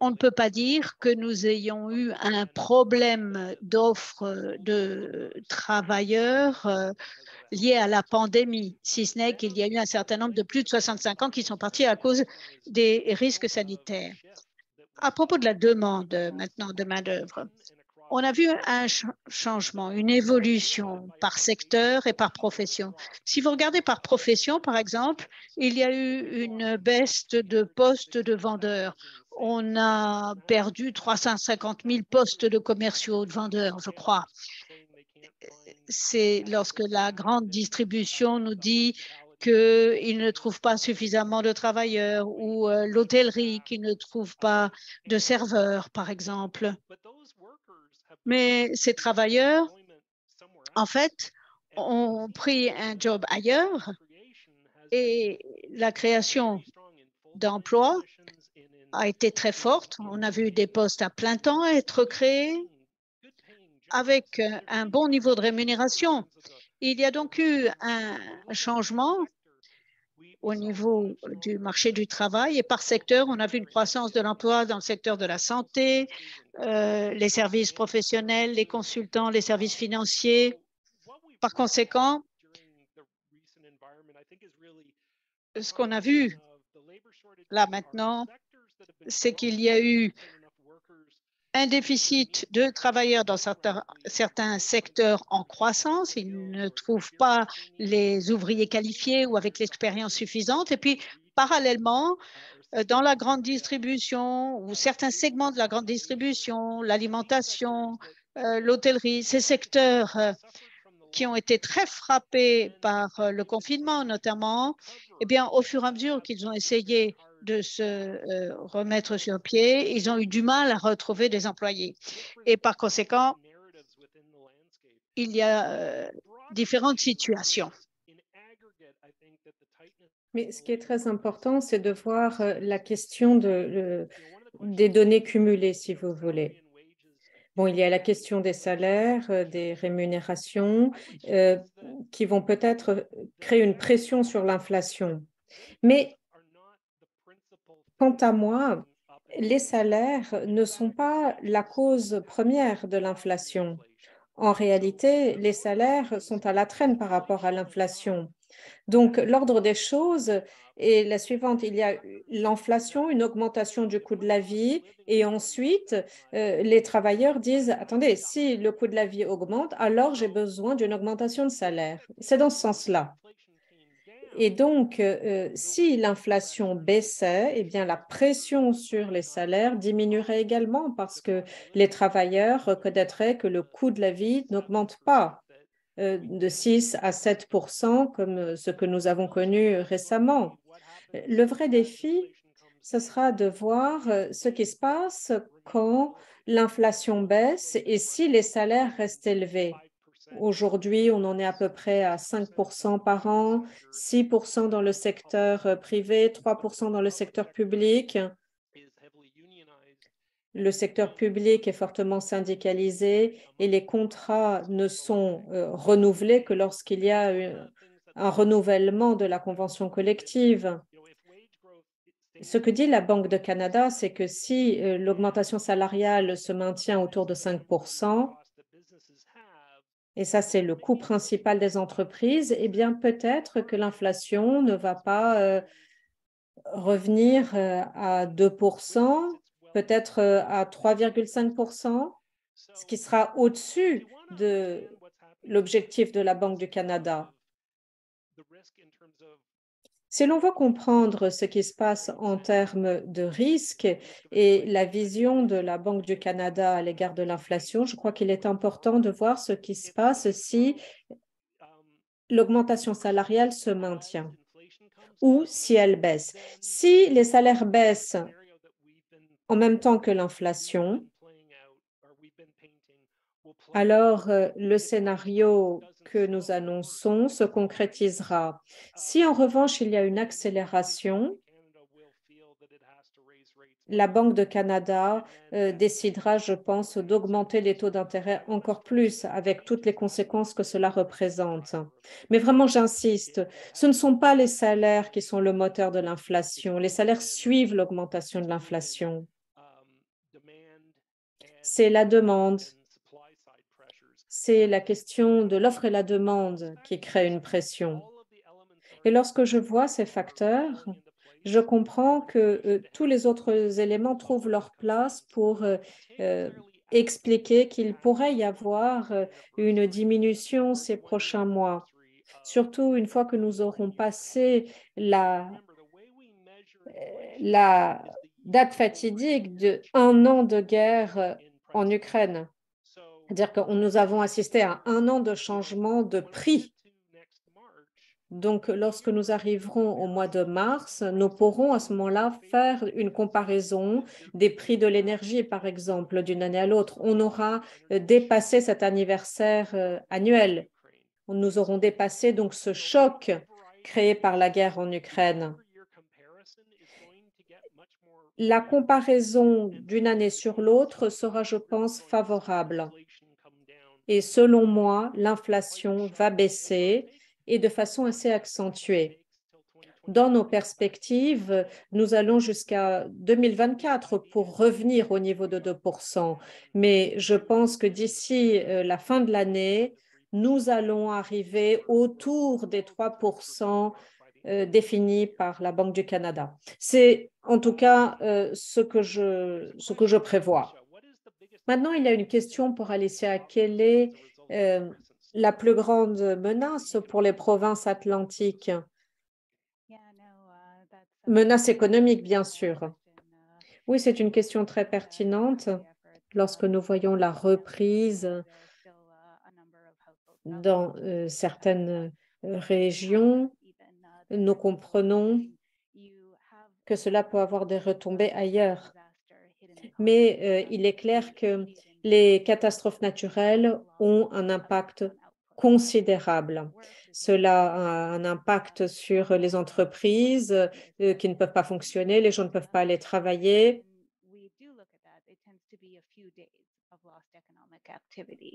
on ne peut pas dire que nous ayons eu un problème d'offre de travailleurs lié à la pandémie, si ce n'est qu'il y a eu un certain nombre de plus de 65 ans qui sont partis à cause des risques sanitaires. À propos de la demande maintenant de main-d'œuvre, on a vu un changement, une évolution par secteur et par profession. Si vous regardez par profession, par exemple, il y a eu une baisse de postes de vendeurs. On a perdu 350 000 postes de commerciaux de vendeurs, je crois. C'est lorsque la grande distribution nous dit qu'ils ne trouvent pas suffisamment de travailleurs ou l'hôtellerie qui ne trouve pas de serveurs, par exemple. Mais ces travailleurs, en fait, ont pris un job ailleurs et la création d'emplois a été très forte. On a vu des postes à plein temps être créés avec un bon niveau de rémunération. Il y a donc eu un changement au niveau du marché du travail et par secteur, on a vu une croissance de l'emploi dans le secteur de la santé, les services professionnels, les consultants, les services financiers. Par conséquent, ce qu'on a vu là maintenant, c'est qu'il y a eu un déficit de travailleurs dans certains secteurs en croissance. Ils ne trouvent pas les ouvriers qualifiés ou avec l'expérience suffisante. Et puis, parallèlement, dans la grande distribution ou certains segments de la grande distribution, l'alimentation, l'hôtellerie, ces secteurs qui ont été très frappés par le confinement notamment, eh bien, au fur et à mesure qu'ils ont essayé de se remettre sur pied, ils ont eu du mal à retrouver des employés. Et par conséquent, il y a différentes situations. Mais ce qui est très important, c'est de voir la question des données cumulées, si vous voulez. Bon, il y a la question des salaires, des rémunérations, qui vont peut-être créer une pression sur l'inflation. Mais quant à moi, les salaires ne sont pas la cause première de l'inflation. En réalité, les salaires sont à la traîne par rapport à l'inflation. Donc, l'ordre des choses est la suivante. Il y a l'inflation, une augmentation du coût de la vie, et ensuite, les travailleurs disent, attendez, si le coût de la vie augmente, alors j'ai besoin d'une augmentation de salaire. C'est dans ce sens-là. Et donc, si l'inflation baissait, eh bien, la pression sur les salaires diminuerait également parce que les travailleurs reconnaîtraient que le coût de la vie n'augmente pas de 6 à 7 comme ce que nous avons connu récemment. Le vrai défi, ce sera de voir ce qui se passe quand l'inflation baisse et si les salaires restent élevés. Aujourd'hui, on en est à peu près à 5 par an, 6 dans le secteur privé, 3 dans le secteur public. Le secteur public est fortement syndicalisé et les contrats ne sont renouvelés que lorsqu'il y a un renouvellement de la convention collective. Ce que dit la Banque de Canada, c'est que si l'augmentation salariale se maintient autour de 5 et ça c'est le coût principal des entreprises, eh bien peut-être que l'inflation ne va pas revenir à 2 peut-être à 3,5 ce qui sera au-dessus de l'objectif de la Banque du Canada. Si l'on veut comprendre ce qui se passe en termes de risque et la vision de la Banque du Canada à l'égard de l'inflation, je crois qu'il est important de voir ce qui se passe si l'augmentation salariale se maintient ou si elle baisse. Si les salaires baissent en même temps que l'inflation, alors le scénario que nous annonçons se concrétisera. Si en revanche il y a une accélération, la Banque de Canada décidera, je pense, d'augmenter les taux d'intérêt encore plus avec toutes les conséquences que cela représente. Mais vraiment, j'insiste, ce ne sont pas les salaires qui sont le moteur de l'inflation. Les salaires suivent l'augmentation de l'inflation. C'est la demande. C'est la question de l'offre et la demande qui crée une pression. Et lorsque je vois ces facteurs, je comprends que tous les autres éléments trouvent leur place pour expliquer qu'il pourrait y avoir une diminution ces prochains mois, surtout une fois que nous aurons passé la date fatidique de 1 an de guerre en Ukraine. C'est-à-dire que nous avons assisté à 1 an de changement de prix. Donc, lorsque nous arriverons au mois de mars, nous pourrons à ce moment-là faire une comparaison des prix de l'énergie, par exemple, d'une année à l'autre. On aura dépassé cet anniversaire annuel. Nous aurons dépassé donc ce choc créé par la guerre en Ukraine. La comparaison d'une année sur l'autre sera, je pense, favorable. Et selon moi, l'inflation va baisser et de façon assez accentuée. Dans nos perspectives, nous allons jusqu'à 2024 pour revenir au niveau de 2%. Mais je pense que d'ici la fin de l'année, nous allons arriver autour des 3% définis par la Banque du Canada. C'est en tout cas ce que je prévois. Maintenant, il y a une question pour Alicia. Quelle est la plus grande menace pour les provinces atlantiques? Menace économique, bien sûr. Oui, c'est une question très pertinente. Lorsque nous voyons la reprise dans certaines régions, nous comprenons que cela peut avoir des retombées ailleurs. Mais il est clair que les catastrophes naturelles ont un impact considérable. Cela a un impact sur les entreprises qui ne peuvent pas fonctionner, les gens ne peuvent pas aller travailler.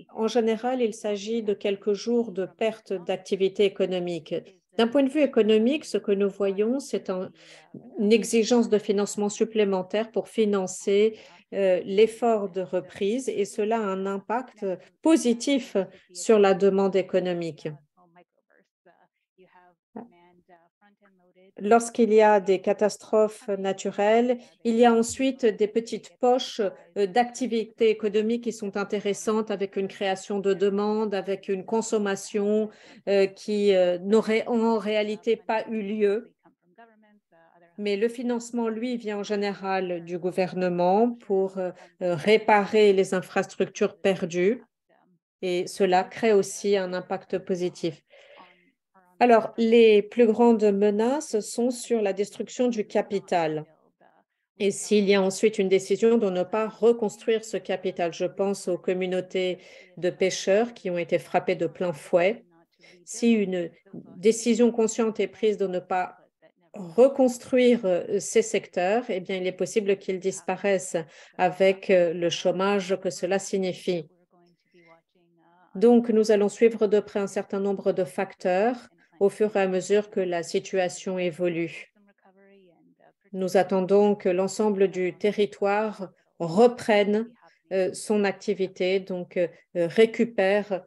En général, il s'agit de quelques jours de perte d'activité économique. D'un point de vue économique, ce que nous voyons, c'est une exigence de financement supplémentaire pour financer l'effort de reprise et cela a un impact positif sur la demande économique. Lorsqu'il y a des catastrophes naturelles, il y a ensuite des petites poches d'activités économiques qui sont intéressantes avec une création de demande, avec une consommation qui n'aurait en réalité pas eu lieu. Mais le financement, lui, vient en général du gouvernement pour réparer les infrastructures perdues et cela crée aussi un impact positif. Alors, les plus grandes menaces sont sur la destruction du capital. Et s'il y a ensuite une décision de ne pas reconstruire ce capital, je pense aux communautés de pêcheurs qui ont été frappées de plein fouet. Si une décision consciente est prise de ne pas reconstruire ces secteurs, eh bien, il est possible qu'ils disparaissent avec le chômage que cela signifie. Donc, nous allons suivre de près un certain nombre de facteurs au fur et à mesure que la situation évolue. Nous attendons que l'ensemble du territoire reprenne son activité, donc récupère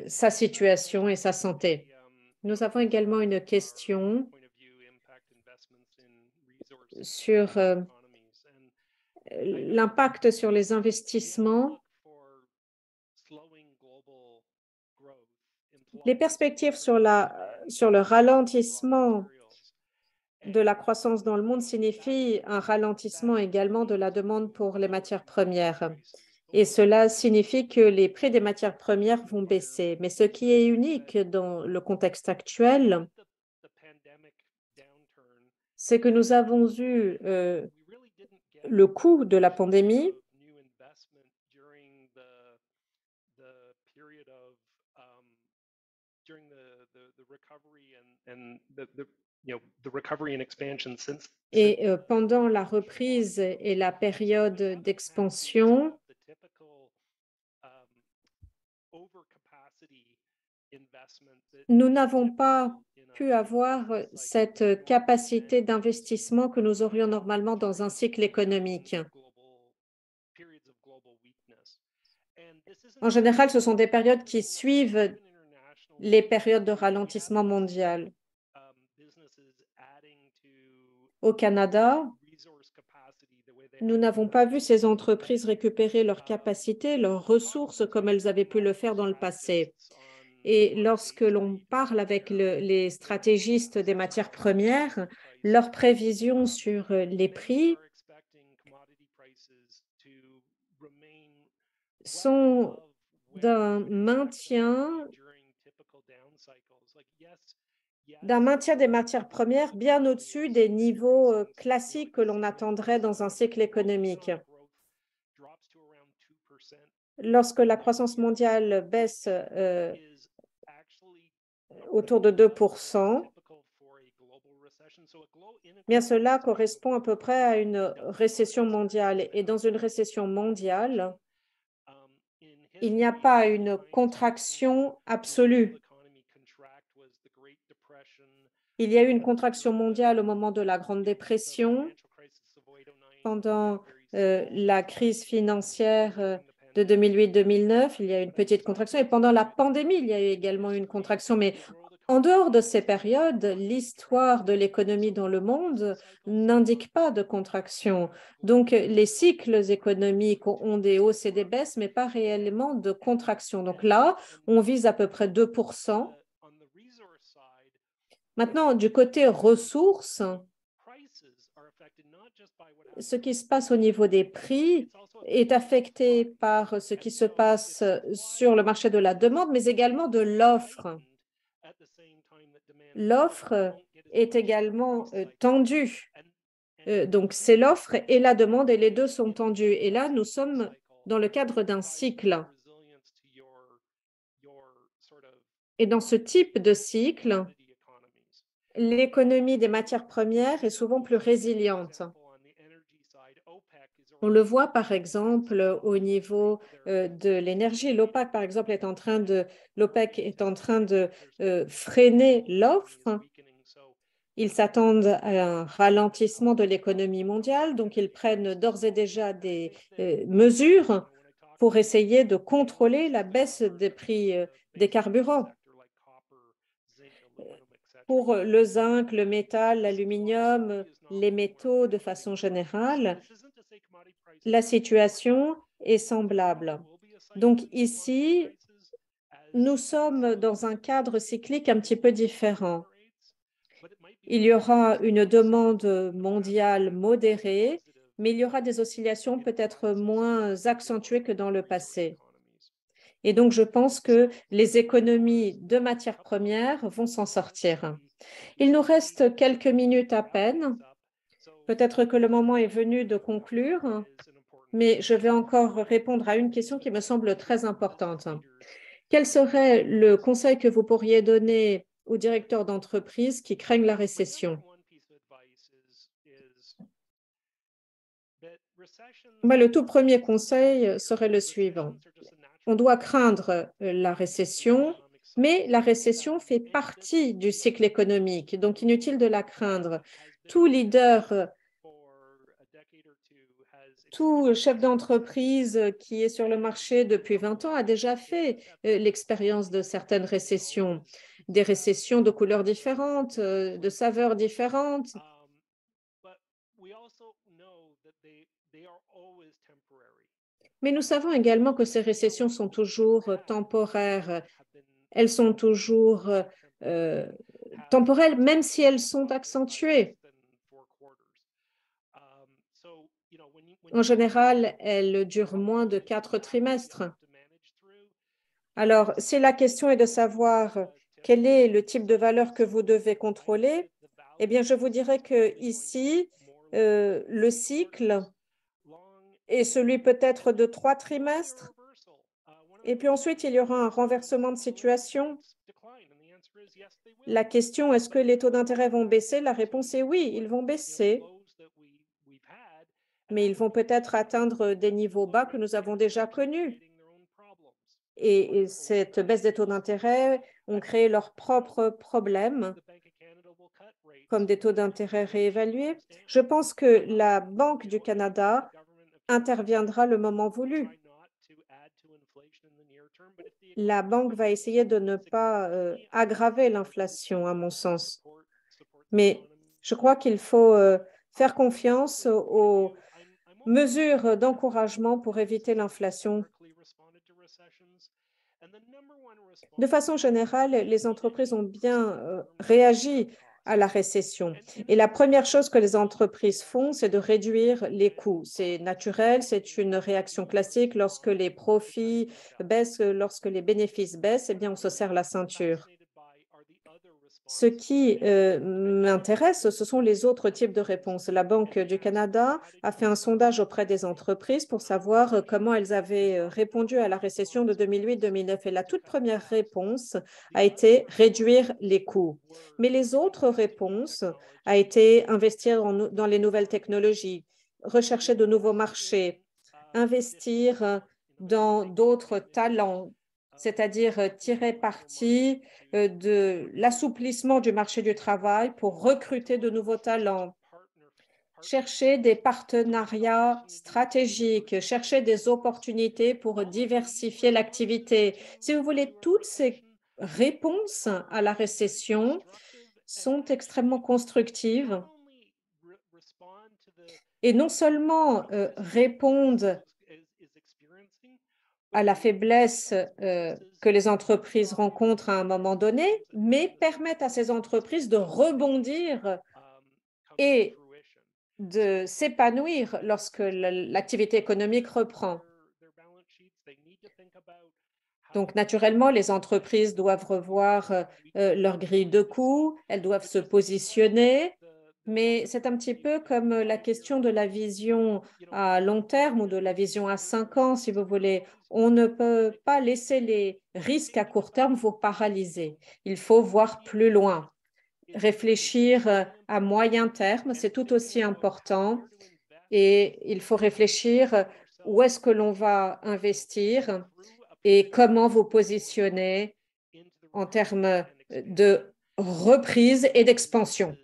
sa situation et sa santé. Nous avons également une question sur l'impact sur les investissements. Les perspectives sur le ralentissement de la croissance dans le monde signifient un ralentissement également de la demande pour les matières premières. Et cela signifie que les prix des matières premières vont baisser. Mais ce qui est unique dans le contexte actuel, c'est que nous avons eu le coût de la pandémie et pendant la reprise et la période d'expansion, nous n'avons pas pu avoir cette capacité d'investissement que nous aurions normalement dans un cycle économique. En général, ce sont des périodes qui suivent les périodes de ralentissement mondial. Au Canada, nous n'avons pas vu ces entreprises récupérer leurs capacités, leurs ressources comme elles avaient pu le faire dans le passé. Et lorsque l'on parle avec les stratégistes des matières premières, leurs prévisions sur les prix sont d'un maintien d'un maintien des matières premières bien au-dessus des niveaux classiques que l'on attendrait dans un cycle économique. Lorsque la croissance mondiale baisse autour de 2%, bien cela correspond à peu près à une récession mondiale. Et dans une récession mondiale, il n'y a pas une contraction absolue. Il y a eu une contraction mondiale au moment de la Grande Dépression, pendant la crise financière de 2008-2009, il y a eu une petite contraction, et pendant la pandémie, il y a eu également une contraction. Mais en dehors de ces périodes, l'histoire de l'économie dans le monde n'indique pas de contraction. Donc, les cycles économiques ont des hausses et des baisses, mais pas réellement de contraction. Donc là, on vise à peu près 2%. Maintenant, du côté ressources, ce qui se passe au niveau des prix est affecté par ce qui se passe sur le marché de la demande, mais également de l'offre. L'offre est également tendue. Donc, c'est l'offre et la demande, et les deux sont tendus. Et là, nous sommes dans le cadre d'un cycle. Et dans ce type de cycle, l'économie des matières premières est souvent plus résiliente. On le voit par exemple au niveau de l'énergie. L'OPEC, par exemple, est en train de freiner l'offre. Ils s'attendent à un ralentissement de l'économie mondiale, donc ils prennent d'ores et déjà des mesures pour essayer de contrôler la baisse des prix des carburants. Pour le zinc, le métal, l'aluminium, les métaux de façon générale, la situation est semblable. Donc ici, nous sommes dans un cadre cyclique un petit peu différent. Il y aura une demande mondiale modérée, mais il y aura des oscillations peut-être moins accentuées que dans le passé. Et donc, je pense que les économies de matières premières vont s'en sortir. Il nous reste quelques minutes à peine. Peut-être que le moment est venu de conclure, mais je vais encore répondre à une question qui me semble très importante. Quel serait le conseil que vous pourriez donner aux directeurs d'entreprise qui craignent la récession? Le tout premier conseil serait le suivant. On doit craindre la récession, mais la récession fait partie du cycle économique, donc inutile de la craindre. Tout leader, tout chef d'entreprise qui est sur le marché depuis 20 ans a déjà fait l'expérience de certaines récessions, des récessions de couleurs différentes, de saveurs différentes. Mais nous savons également que ces récessions sont toujours temporaires. Elles sont toujours temporelles, même si elles sont accentuées. En général, elles durent moins de 4 trimestres. Alors, si la question est de savoir quel est le type de valeur que vous devez contrôler, eh bien, je vous dirais que ici, le cycle est celui peut-être de 3 trimestres. Et puis ensuite, il y aura un renversement de situation. La question, est-ce que les taux d'intérêt vont baisser? La réponse est oui, ils vont baisser, mais ils vont peut-être atteindre des niveaux bas que nous avons déjà connus. Et cette baisse des taux d'intérêt ont créé leurs propres problèmes, comme des taux d'intérêt réévalués. Je pense que la Banque du Canada interviendra le moment voulu. La banque va essayer de ne pas aggraver l'inflation, à mon sens. Mais je crois qu'il faut faire confiance aux mesures d'encouragement pour éviter l'inflation. De façon générale, les entreprises ont bien réagi à la récession. Et la première chose que les entreprises font, c'est de réduire les coûts. C'est naturel, c'est une réaction classique. Lorsque les profits baissent, lorsque les bénéfices baissent, eh bien, on se serre la ceinture. Ce qui m'intéresse, ce sont les autres types de réponses. La Banque du Canada a fait un sondage auprès des entreprises pour savoir comment elles avaient répondu à la récession de 2008-2009. Et la toute première réponse a été réduire les coûts. Mais les autres réponses a été investir dans les nouvelles technologies, rechercher de nouveaux marchés, investir dans d'autres talents, c'est-à-dire tirer parti de l'assouplissement du marché du travail pour recruter de nouveaux talents, chercher des partenariats stratégiques, chercher des opportunités pour diversifier l'activité. Si vous voulez, toutes ces réponses à la récession sont extrêmement constructives et non seulement répondent à la faiblesse que les entreprises rencontrent à un moment donné, mais permettent à ces entreprises de rebondir et de s'épanouir lorsque l'activité économique reprend. Donc, naturellement, les entreprises doivent revoir leur grille de coûts, elles doivent se positionner, mais c'est un petit peu comme la question de la vision à long terme ou de la vision à 5 ans, si vous voulez. On ne peut pas laisser les risques à court terme vous paralyser. Il faut voir plus loin. Réfléchir à moyen terme, c'est tout aussi important. Et il faut réfléchir où est-ce que l'on va investir et comment vous positionner en termes de reprise et d'expansion.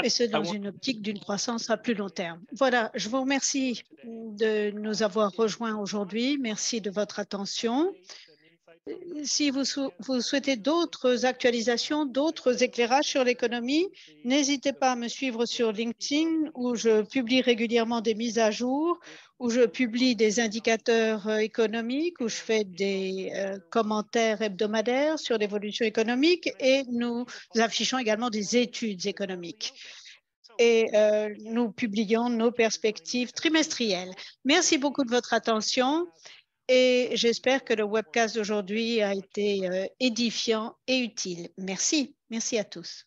Et ce, dans une optique d'une croissance à plus long terme. Voilà, je vous remercie de nous avoir rejoints aujourd'hui. Merci de votre attention. Si vous souhaitez d'autres actualisations, d'autres éclairages sur l'économie, n'hésitez pas à me suivre sur LinkedIn où je publie régulièrement des mises à jour, où je publie des indicateurs économiques, où je fais des commentaires hebdomadaires sur l'évolution économique et nous affichons également des études économiques. Et nous publions nos perspectives trimestrielles. Merci beaucoup de votre attention. Et j'espère que le webcast d'aujourd'hui a été édifiant et utile. Merci. Merci à tous.